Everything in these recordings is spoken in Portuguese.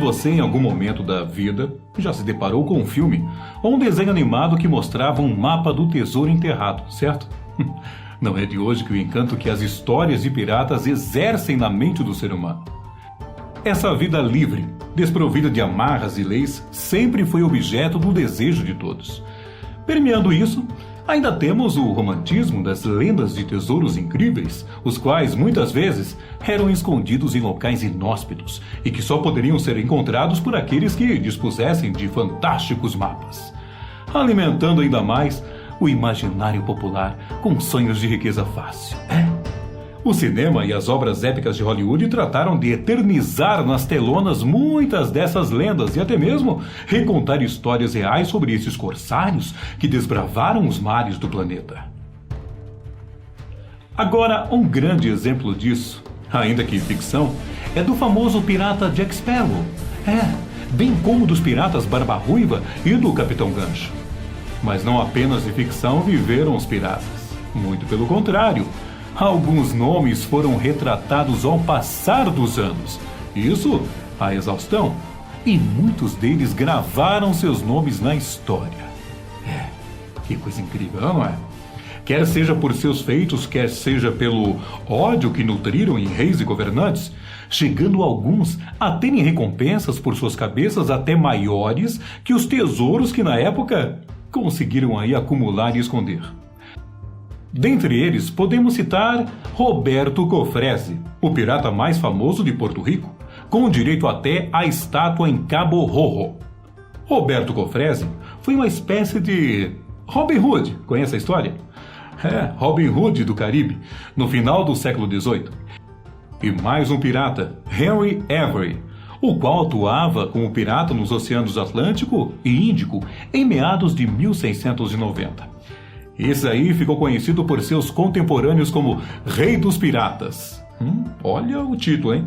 você, em algum momento da vida, já se deparou com um filme ou um desenho animado que mostrava um mapa do tesouro enterrado, certo? Não é de hoje que o encanto que as histórias de piratas exercem na mente do ser humano. Essa vida livre, desprovida de amarras e leis, sempre foi objeto do desejo de todos. Permeando isso, ainda temos o romantismo das lendas de tesouros incríveis, os quais, muitas vezes, eram escondidos em locais inóspitos e que só poderiam ser encontrados por aqueles que dispusessem de fantásticos mapas, alimentando ainda mais o imaginário popular com sonhos de riqueza fácil. O cinema e as obras épicas de Hollywood trataram de eternizar nas telonas muitas dessas lendas e até mesmo recontar histórias reais sobre esses corsários que desbravaram os mares do planeta. Agora, um grande exemplo disso, ainda que ficção, é do famoso pirata Jack Sparrow. Bem como dos piratas Barba Ruiva e do Capitão Gancho. Mas não apenas de ficção viveram os piratas. Muito pelo contrário. Alguns nomes foram retratados ao passar dos anos, isso à exaustão, e muitos deles gravaram seus nomes na história. Que coisa incrível, não é? Quer seja por seus feitos, quer seja pelo ódio que nutriram em reis e governantes, chegando alguns a terem recompensas por suas cabeças até maiores que os tesouros que na época conseguiram aí acumular e esconder. Dentre eles, podemos citar Roberto Cofresi, o pirata mais famoso de Porto Rico, com direito até à estátua em Cabo Rojo. Roberto Cofresi foi uma espécie de Robin Hood, conhece a história? Robin Hood do Caribe, no final do século XVIII. E mais um pirata, Henry Avery, o qual atuava como pirata nos oceanos Atlântico e Índico em meados de 1690. Esse aí ficou conhecido por seus contemporâneos como Rei dos Piratas. Olha o título, hein?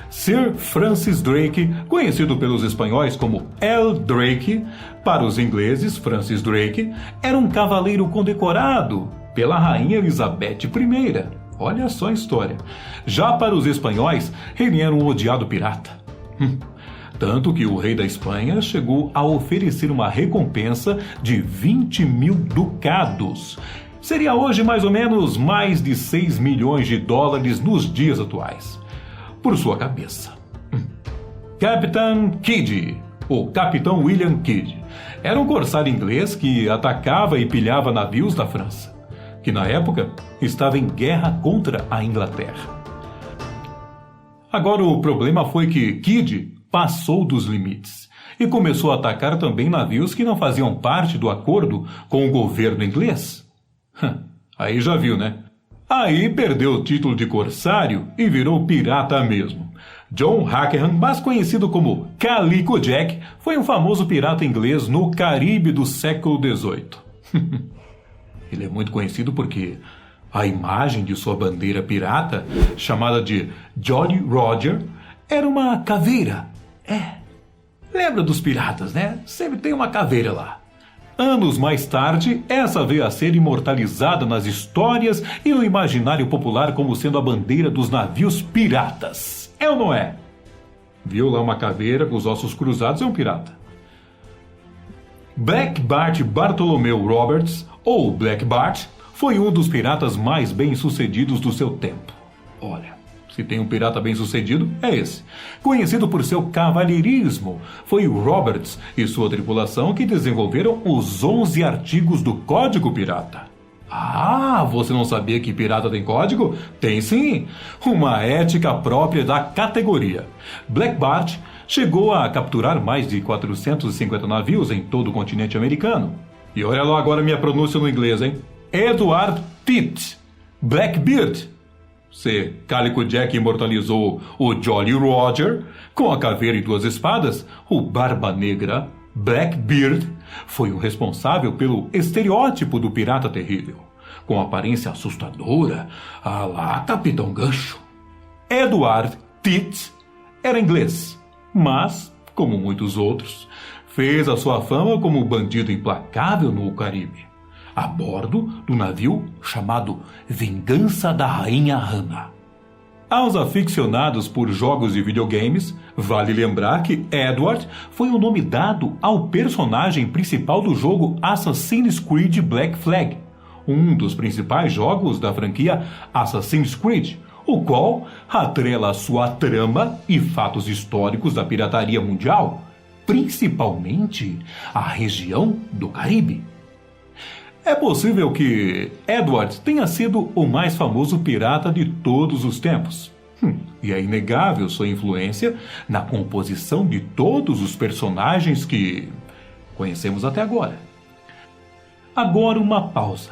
Sir Francis Drake, conhecido pelos espanhóis como El Drake, para os ingleses, Francis Drake, era um cavaleiro condecorado pela Rainha Elizabeth I. Olha só a história. Já para os espanhóis, ele era um odiado pirata. Tanto que o rei da Espanha chegou a oferecer uma recompensa de 20 mil ducados. Seria hoje mais ou menos mais de 6 milhões de dólares nos dias atuais. Por sua cabeça. Captain Kidd, ou Capitão William Kidd, era um corsário inglês que atacava e pilhava navios da França, que na época estava em guerra contra a Inglaterra. Agora o problema foi que Kidd passou dos limites e começou a atacar também navios que não faziam parte do acordo com o governo inglês. Aí já viu, né? Aí perdeu o título de corsário e virou pirata mesmo. John Hackham, mais conhecido como Calico Jack, foi um famoso pirata inglês no Caribe do século XVIII. Ele é muito conhecido porque a imagem de sua bandeira pirata, chamada de Jolly Roger, era uma caveira. Lembra dos piratas, né? Sempre tem uma caveira lá. Anos mais tarde, essa veio a ser imortalizada nas histórias e no imaginário popular como sendo a bandeira dos navios piratas. É ou não é? Viu lá uma caveira com os ossos cruzados, é um pirata. Black Bart Bartholomew Roberts, ou Black Bart, foi um dos piratas mais bem-sucedidos do seu tempo. Olha, se tem um pirata bem-sucedido, é esse. Conhecido por seu cavalheirismo, foi o Roberts e sua tripulação que desenvolveram os 11 artigos do Código Pirata. Você não sabia que pirata tem código? Tem sim! Uma ética própria da categoria. Black Bart chegou a capturar mais de 450 navios em todo o continente americano. E olha lá agora minha pronúncia no inglês, hein? Edward Pitt, Blackbeard. Se Calico Jack imortalizou o Jolly Roger com a caveira e 2 espadas, o Barba Negra, Blackbeard, foi o responsável pelo estereótipo do pirata terrível, com aparência assustadora, à lá Capitão Gancho. Edward Pitt era inglês, mas, como muitos outros, fez a sua fama como bandido implacável no Caribe, a bordo do navio chamado Vingança da Rainha Ana. Aos aficionados por jogos de videogames, vale lembrar que Edward foi o nome dado ao personagem principal do jogo Assassin's Creed Black Flag, um dos principais jogos da franquia Assassin's Creed, o qual atrela sua trama e fatos históricos da pirataria mundial, principalmente a região do Caribe. É possível que Edward tenha sido o mais famoso pirata de todos os tempos. E é inegável sua influência na composição de todos os personagens que conhecemos até agora. Agora uma pausa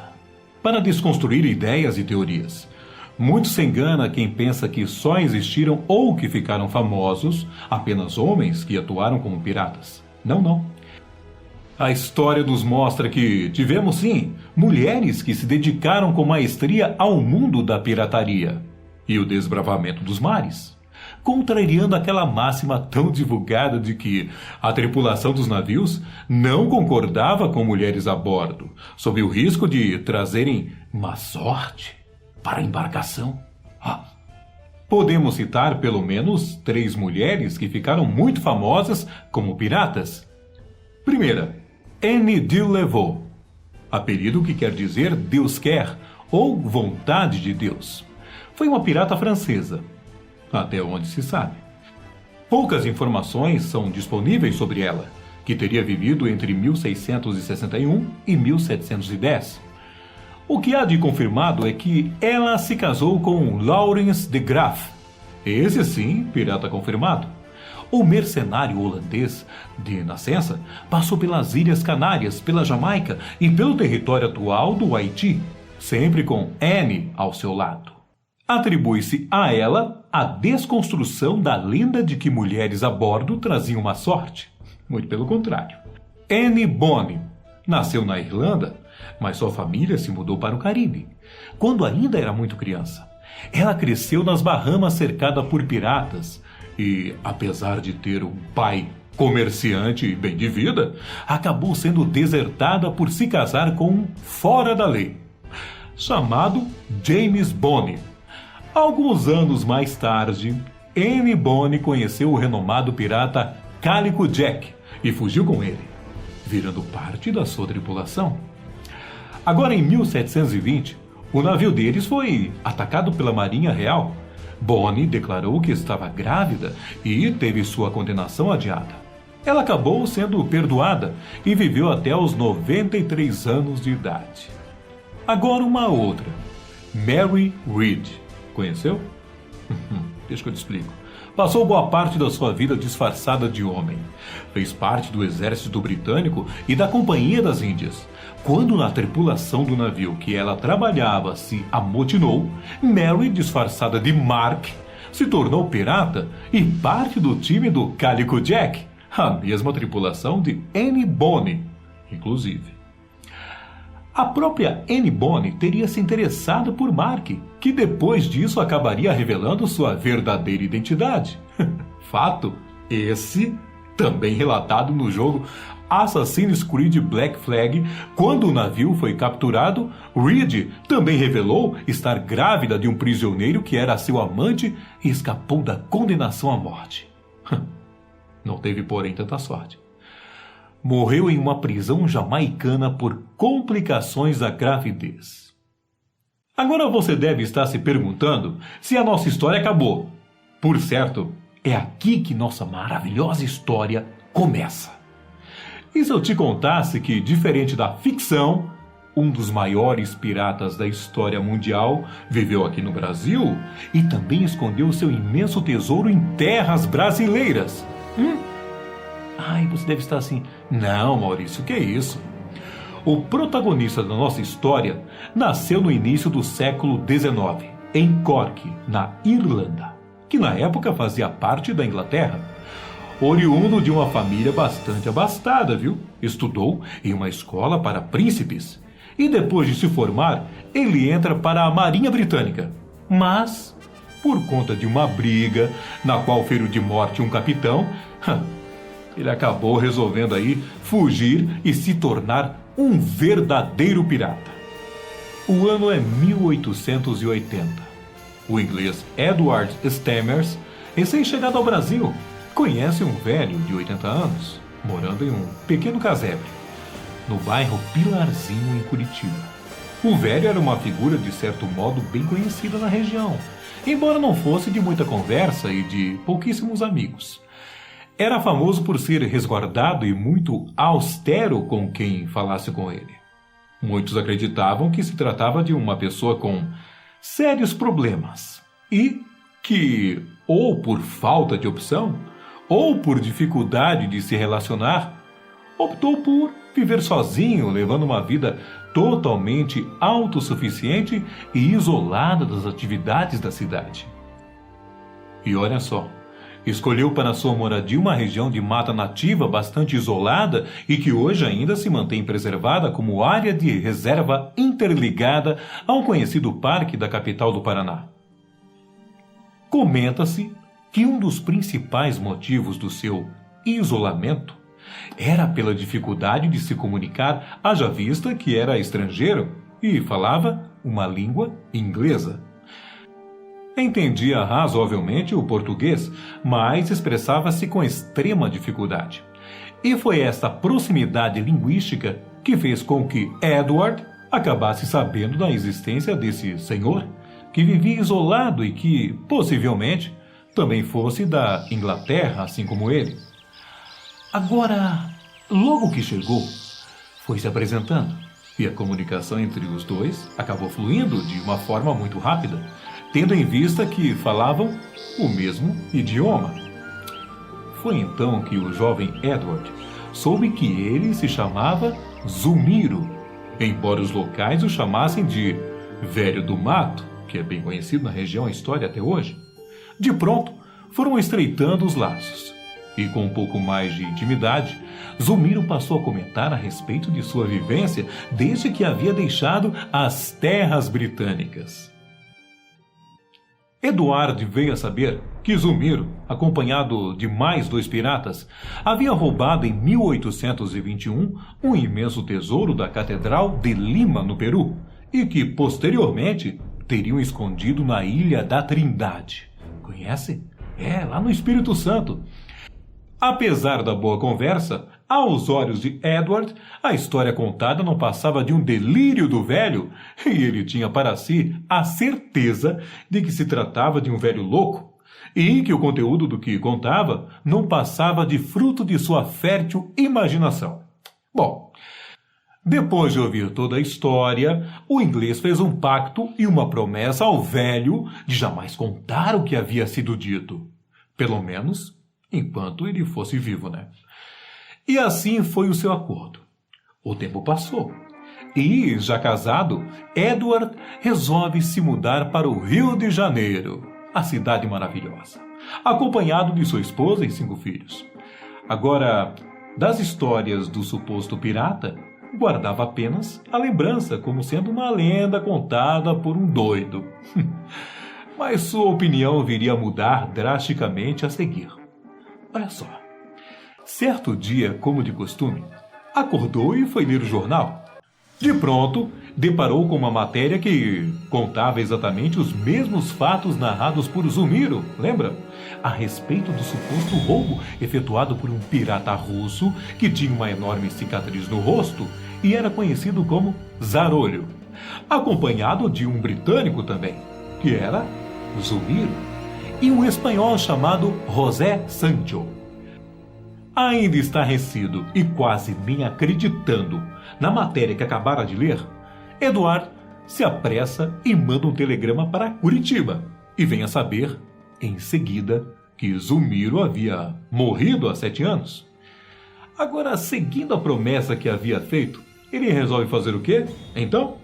para desconstruir ideias e teorias. Muito se engana quem pensa que só existiram ou que ficaram famosos apenas homens que atuaram como piratas. Não, não. A história nos mostra que tivemos sim mulheres que se dedicaram com maestria ao mundo da pirataria e o desbravamento dos mares, contrariando aquela máxima tão divulgada de que a tripulação dos navios não concordava com mulheres a bordo, sob o risco de trazerem má sorte para a embarcação. Podemos citar pelo menos 3 mulheres que ficaram muito famosas como piratas. Primeira, Anne de Levaux, apelido que quer dizer Deus quer ou vontade de Deus. Foi uma pirata francesa, até onde se sabe. Poucas informações são disponíveis sobre ela, que teria vivido entre 1661 e 1710. O que há de confirmado é que ela se casou com Laurens de Graaf, esse sim, pirata confirmado. O mercenário holandês de nascença passou pelas Ilhas Canárias, pela Jamaica e pelo território atual do Haiti, sempre com Anne ao seu lado. Atribui-se a ela a desconstrução da lenda de que mulheres a bordo traziam má sorte. Muito pelo contrário. Anne Bonny nasceu na Irlanda, mas sua família se mudou para o Caribe, quando ainda era muito criança. Ela cresceu nas Bahamas cercada por piratas, e, apesar de ter um pai comerciante e bem de vida, acabou sendo desertada por se casar com um fora da lei, chamado James Bonny. Alguns anos mais tarde, Anne Bonny conheceu o renomado pirata Calico Jack e fugiu com ele, virando parte da sua tripulação. Agora, em 1720, o navio deles foi atacado pela Marinha Real. Bonny declarou que estava grávida e teve sua condenação adiada. Ela acabou sendo perdoada e viveu até os 93 anos de idade. Agora uma outra, Mary Read. Conheceu? Deixa que eu te explico. Passou boa parte da sua vida disfarçada de homem. Fez parte do exército britânico e da Companhia das Índias. Quando na tripulação do navio que ela trabalhava se amotinou, Mary, disfarçada de Mark, se tornou pirata e parte do time do Calico Jack, a mesma tripulação de Anne Bonny, inclusive. A própria Anne Bonny teria se interessado por Mark, que depois disso acabaria revelando sua verdadeira identidade. Fato esse também relatado no jogo Assassin's Creed Black Flag. Quando o navio foi capturado, Reed também revelou estar grávida de um prisioneiro que era seu amante e escapou da condenação à morte. Não teve, porém, tanta sorte. Morreu em uma prisão jamaicana por complicações da gravidez. Agora você deve estar se perguntando se a nossa história acabou. Por certo, é aqui que nossa maravilhosa história começa. E se eu te contasse que, diferente da ficção, um dos maiores piratas da história mundial viveu aqui no Brasil e também escondeu seu imenso tesouro em terras brasileiras? Ai, você deve estar assim, não, Maurício, o que é isso? O protagonista da nossa história nasceu no início do século XIX, em Cork, na Irlanda, que na época fazia parte da Inglaterra. Oriundo de uma família bastante abastada, viu? Estudou em uma escola para príncipes e depois de se formar, ele entra para a Marinha Britânica. Mas, por conta de uma briga na qual feriu de morte um capitão, ele acabou resolvendo aí fugir e se tornar um verdadeiro pirata. O ano é 1880. O inglês Edward Stammers, recém-chegado ao Brasil, conhece um velho de 80 anos, morando em um pequeno casebre, no bairro Pilarzinho, em Curitiba. O velho era uma figura de certo modo bem conhecida na região, embora não fosse de muita conversa e de pouquíssimos amigos. Era famoso por ser resguardado e muito austero com quem falasse com ele. Muitos acreditavam que se tratava de uma pessoa com sérios problemas e que, ou por falta de opção, ou por dificuldade de se relacionar, optou por viver sozinho, levando uma vida totalmente autossuficiente e isolada das atividades da cidade. E olha só, escolheu para sua moradia uma região de mata nativa bastante isolada e que hoje ainda se mantém preservada como área de reserva interligada ao conhecido Parque da capital do Paraná. Comenta-se que um dos principais motivos do seu isolamento era pela dificuldade de se comunicar, haja vista que era estrangeiro e falava uma língua inglesa. Entendia razoavelmente o português, mas expressava-se com extrema dificuldade. E foi esta proximidade linguística que fez com que Edward acabasse sabendo da existência desse senhor, que vivia isolado e que, possivelmente, também fosse da Inglaterra, assim como ele. Agora, logo que chegou, foi se apresentando, e a comunicação entre os dois acabou fluindo de uma forma muito rápida, tendo em vista que falavam o mesmo idioma. Foi então que o jovem Edward soube que ele se chamava Zulmiro, embora os locais o chamassem de Velho do Mato, que é bem conhecido na região a história até hoje. De pronto, foram estreitando os laços. E com um pouco mais de intimidade, Zulmiro passou a comentar a respeito de sua vivência desde que havia deixado as terras britânicas. Eduardo veio a saber que Zulmiro, acompanhado de mais 2 piratas, havia roubado em 1821 um imenso tesouro da Catedral de Lima, no Peru, e que, posteriormente, teriam escondido na Ilha da Trindade. Conhece? Lá no Espírito Santo. Apesar da boa conversa, aos olhos de Edward, a história contada não passava de um delírio do velho, e ele tinha para si a certeza de que se tratava de um velho louco, e que o conteúdo do que contava não passava de fruto de sua fértil imaginação. Bom, depois de ouvir toda a história, o inglês fez um pacto e uma promessa ao velho de jamais contar o que havia sido dito. Pelo menos enquanto ele fosse vivo, né? E assim foi o seu acordo. O tempo passou. E, já casado, Edward resolve se mudar para o Rio de Janeiro, a cidade maravilhosa, acompanhado de sua esposa e 5 filhos. Agora, das histórias do suposto pirata, guardava apenas a lembrança como sendo uma lenda contada por um doido. Mas sua opinião viria a mudar drasticamente a seguir. Olha só, certo dia, como de costume, acordou e foi ler o jornal. De pronto, deparou com uma matéria que contava exatamente os mesmos fatos narrados por Zulmiro, lembra? A respeito do suposto roubo efetuado por um pirata russo que tinha uma enorme cicatriz no rosto e era conhecido como Zarolho, acompanhado de um britânico também, que era Zulmiro, e um espanhol chamado José Sancho. Ainda estarrecido e quase nem acreditando na matéria que acabara de ler, Eduardo se apressa e manda um telegrama para Curitiba e vem a saber, em seguida, que Zulmiro havia morrido há 7 anos. Agora, seguindo a promessa que havia feito, ele resolve fazer o quê? Então,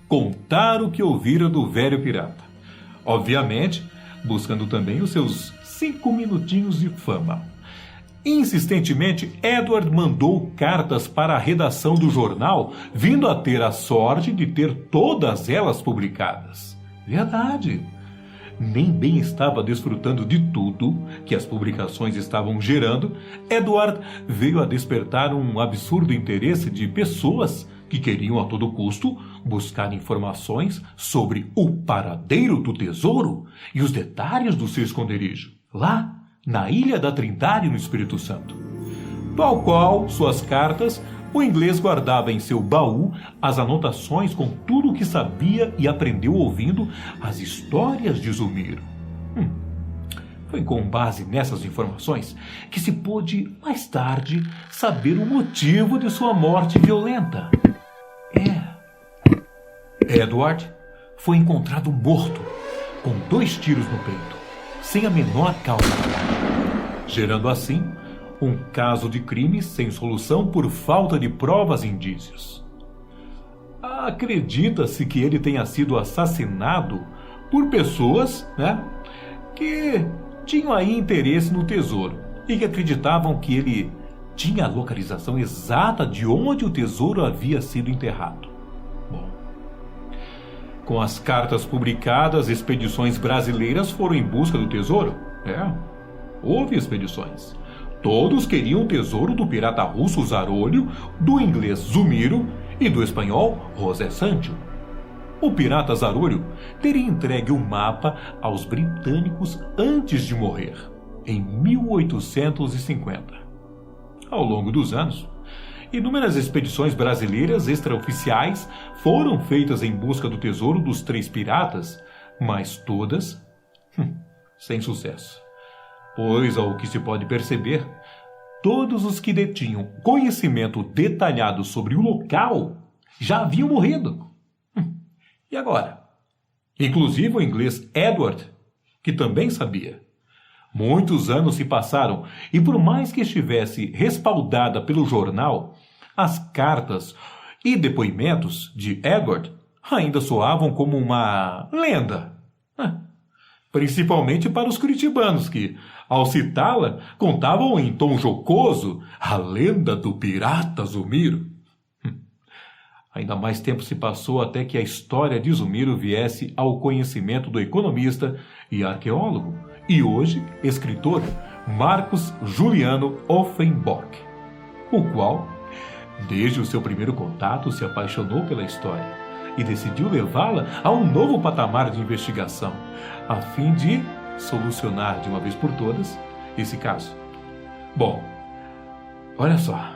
contar o que ouvira do velho pirata. Obviamente, buscando também os seus 5 minutinhos de fama. Insistentemente, Edward mandou cartas para a redação do jornal, vindo a ter a sorte de ter todas elas publicadas. Verdade. Nem bem estava desfrutando de tudo que as publicações estavam gerando, Edward veio a despertar um absurdo interesse de pessoas que queriam a todo custo buscar informações sobre o paradeiro do tesouro e os detalhes do seu esconderijo, lá na Ilha da Trindade, no Espírito Santo. Tal qual suas cartas, o inglês guardava em seu baú as anotações com tudo o que sabia e aprendeu ouvindo as histórias de Zumiro. Foi com base nessas informações que se pôde, mais tarde, saber o motivo de sua morte violenta. Edward foi encontrado morto, com 2 tiros no peito, sem a menor causa, gerando assim um caso de crime sem solução por falta de provas e indícios. Acredita-se que ele tenha sido assassinado por pessoas, que tinham aí interesse no tesouro e que acreditavam que ele tinha a localização exata de onde o tesouro havia sido enterrado. Bom, com as cartas publicadas, expedições brasileiras foram em busca do tesouro. Houve expedições. Todos queriam o tesouro do pirata russo Zarolho, do inglês Zumiro e do espanhol José Sancho. O pirata Zarolho teria entregue o mapa aos britânicos antes de morrer, em 1850. Ao longo dos anos, inúmeras expedições brasileiras extraoficiais foram feitas em busca do tesouro dos 3 piratas, mas todas sem sucesso. Pois, ao que se pode perceber, todos os que detinham conhecimento detalhado sobre o local já haviam morrido. E agora? Inclusive o inglês Edward, que também sabia. Muitos anos se passaram e, por mais que estivesse respaldada pelo jornal, as cartas e depoimentos de Edward ainda soavam como uma lenda. Principalmente para os curitibanos que, ao citá-la, contavam em tom jocoso a lenda do pirata Zumiro. Ainda mais tempo se passou até que a história de Zumiro viesse ao conhecimento do economista e arqueólogo, e hoje escritor Marcos Juliano Offenbach, o qual, desde o seu primeiro contato, se apaixonou pela história e decidiu levá-la a um novo patamar de investigação, a fim de solucionar de uma vez por todas esse caso. Bom, olha só.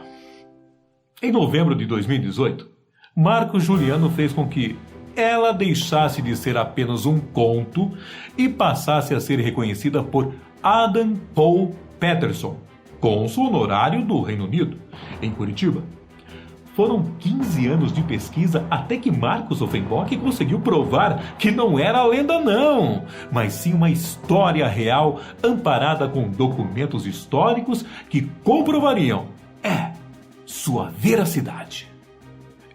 Em novembro de 2018, Marcos Juliano fez com que ela deixasse de ser apenas um conto e passasse a ser reconhecida por Adam Paul Patterson, cônsul honorário do Reino Unido, em Curitiba. Foram 15 anos de pesquisa até que Marcos Offenbach conseguiu provar que não era lenda não, mas sim uma história real amparada com documentos históricos que comprovariam sua veracidade.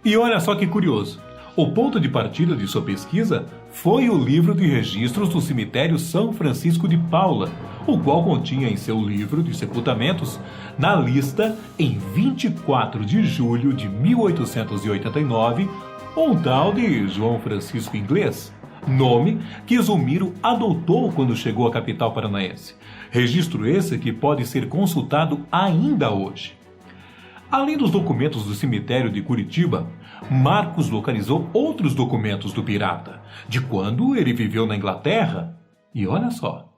E olha só que curioso, o ponto de partida de sua pesquisa foi o livro de registros do cemitério São Francisco de Paula, o qual continha em seu livro de sepultamentos, na lista, em 24 de julho de 1889, um tal de João Francisco Inglês, nome que Zumiro adotou quando chegou à capital paranaense. Registro esse que pode ser consultado ainda hoje. Além dos documentos do cemitério de Curitiba, Marcos localizou outros documentos do pirata, de quando ele viveu na Inglaterra. E olha só,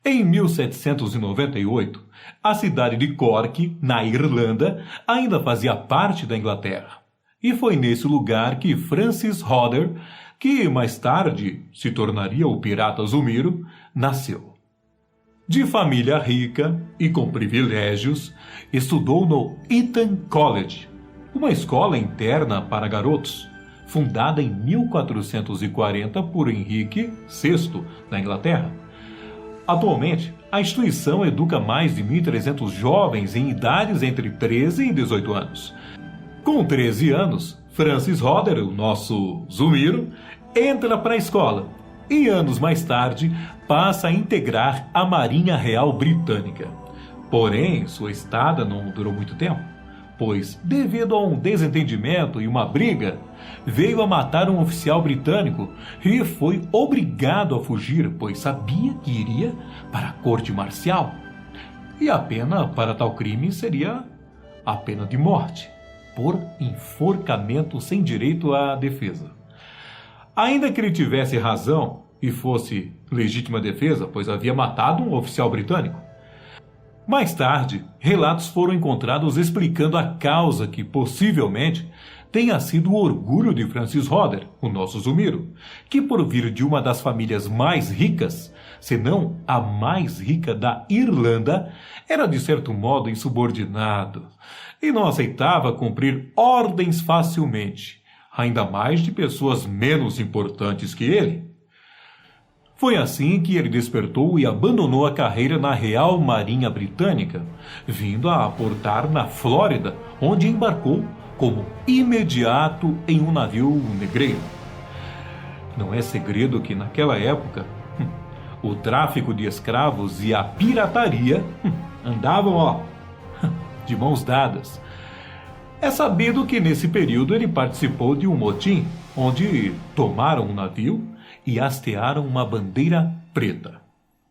em 1798, a cidade de Cork, na Irlanda, ainda fazia parte da Inglaterra. E foi nesse lugar que Francis Hodder, que mais tarde se tornaria o pirata Zumiro, nasceu. De família rica e com privilégios, estudou no Eton College, uma escola interna para garotos, fundada em 1440 por Henrique VI, na Inglaterra. Atualmente, a instituição educa mais de 1.300 jovens em idades entre 13 e 18 anos. Com 13 anos, Francis Hodder, o nosso Zumiro, entra para a escola e anos mais tarde passa a integrar a Marinha Real Britânica. Porém, sua estada não durou muito tempo, pois, devido a um desentendimento e uma briga, veio a matar um oficial britânico e foi obrigado a fugir, pois sabia que iria para a corte marcial. E a pena para tal crime seria a pena de morte. por enforcamento sem direito à defesa. Ainda que ele tivesse razão e fosse legítima defesa, pois havia matado um oficial britânico. Mais tarde, relatos foram encontrados explicando a causa que, possivelmente, tenha sido o orgulho de Francis Hodder, o nosso Zumiro, que por vir de uma das famílias mais ricas, se não a mais rica da Irlanda, era de certo modo insubordinado e não aceitava cumprir ordens facilmente, ainda mais de pessoas menos importantes que ele. Foi assim que ele despertou e abandonou a carreira na Real Marinha Britânica, vindo a aportar na Flórida, onde embarcou como imediato em um navio negreiro. Não é segredo que naquela época o tráfico de escravos e a pirataria andavam de mãos dadas. É sabido que nesse período ele participou de um motim onde tomaram um navio e hastearam uma bandeira preta.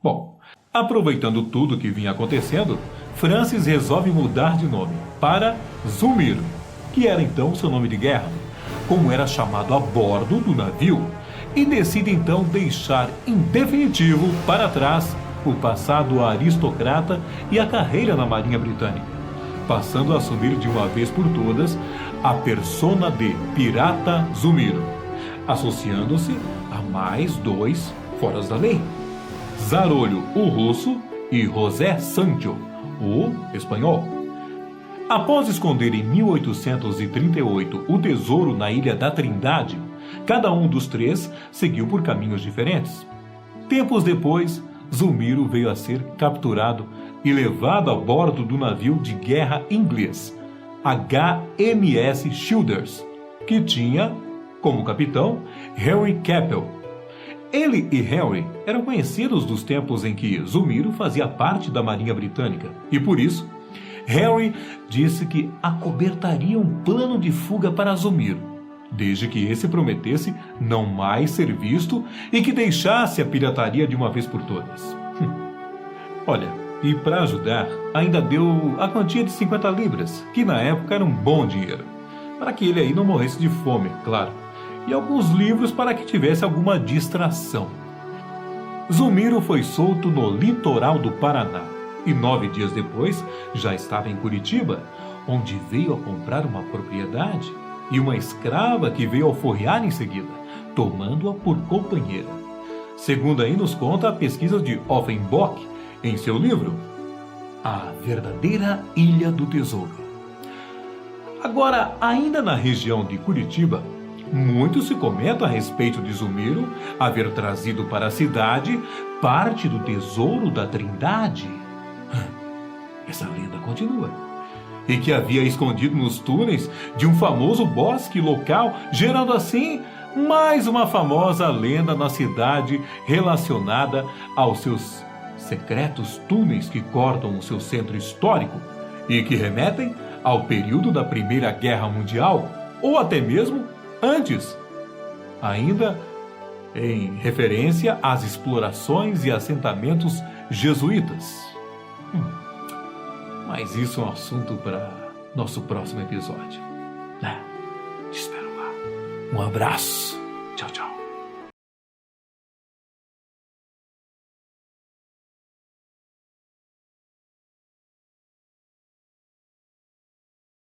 Bom, aproveitando tudo que vinha acontecendo, Francis resolve mudar de nome para Zumiro, que era então seu nome de guerra, como era chamado a bordo do navio, e decide então deixar em definitivo para trás o passado aristocrata e a carreira na Marinha Britânica, passando a assumir de uma vez por todas a persona de Pirata Zumiro, associando-se a mais dois foras da lei: Zarolho, o russo, e José Sancho, o espanhol. Após esconder em 1838 o tesouro na Ilha da Trindade, cada um dos três seguiu por caminhos diferentes. Tempos depois, Zumiro veio a ser capturado e levado a bordo do navio de guerra inglês, HMS Childers, que tinha como capitão Henry Capel. Ele e Henry eram conhecidos dos tempos em que Zumiro fazia parte da Marinha Britânica, e por isso, Henry disse que acobertaria um plano de fuga para Zumiro, desde que esse prometesse não mais ser visto e que deixasse a pirataria de uma vez por todas. Olha, e para ajudar, ainda deu a quantia de 50 libras, que na época era um bom dinheiro, para que ele aí não morresse de fome, claro, e alguns livros para que tivesse alguma distração. Zumiro foi solto no litoral do Paraná e 9 dias depois já estava em Curitiba, onde veio a comprar uma propriedade e uma escrava que veio alforrear em seguida, tomando-a por companheira. Segundo aí nos conta a pesquisa de Offenbach em seu livro A Verdadeira Ilha do Tesouro. Agora, ainda na região de Curitiba, muito se comenta a respeito de Zumiro haver trazido para a cidade parte do tesouro da Trindade. Essa lenda continua. E que havia escondido nos túneis de um famoso bosque local, gerando assim mais uma famosa lenda na cidade relacionada aos seus secretos túneis que cortam o seu centro histórico e que remetem ao período da Primeira Guerra Mundial ou até mesmo antes, ainda em referência às explorações e assentamentos jesuítas. Mas isso é um assunto para nosso próximo episódio. Te espero lá. Um abraço. Tchau, tchau.